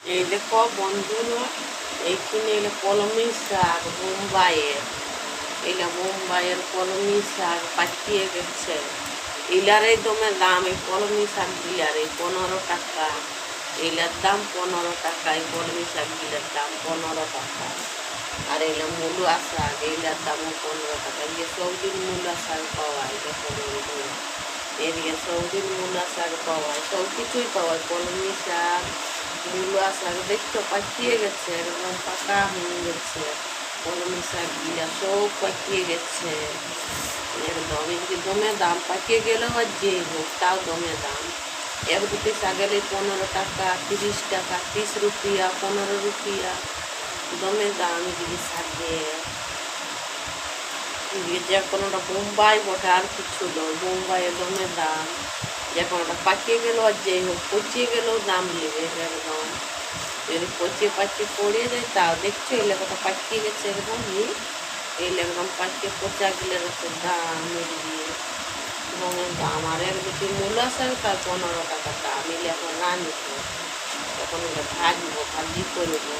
এই দেখো বন্ধুরা, এইখানে এলে কলমি শাক বোম্বাইয়ের, এলা বোম্বাইয়ের কলমি শাক পাকিয়ে গেছে। ইলার দমে দাম, এই কলমি শাক গিলার এই 15 টাকা। এলার দাম 15 টাকা, এই কলমি শাক গিলার দাম 15 টাকা। আর এলা মূলা শাক, এইলার দামও 15 টাকা। যে সবদিন মূলা শাক পাওয়া যায়, দেখো বন্ধুরা, এদিকে সবদিন মূলা শাক পাওয়া যায়, সব কিছুই পাওয়া যায়। কলমি শাক, মূলা শাক দেখছো পাকিয়ে গেছে, একদম পাকা হয়ে গেছে। কলমি শাক গিলা সব পাকিয়ে গেছে একদম। এদিকে দমে দাম, পাকিয়ে গেলেও আর যে হোক তাও দমে দাম। এক দুটি শাকেলে 15 টাকা, 30 টাকা, 30 রুপিয়া, 15 রুপিয়া দমে দাম এদিকে শাকের। যে কোনোটা বোম্বাই বটে, আর কিছু নয়, বোম্বাইয়ের দমে দাম। যে কোনোটা পাকিয়ে গেলেও আর যেই হোক, পচিয়ে গেলেও দাম নেবে একদম। যদি পচিয়ে পাচিয়ে পড়ে যায় তাও দেখছো এই লেখাটা পাকিয়ে গেছে একদমই। এই একদম পাকিয়ে পচা গেলে দাম এড়িয়ে দমের দাম। আর এক দুটি মূলা শাক তার 15 টাকা দাম। এলে এখন রাঁধবো, এখন এটা ভাজবো, ভাজি করবো।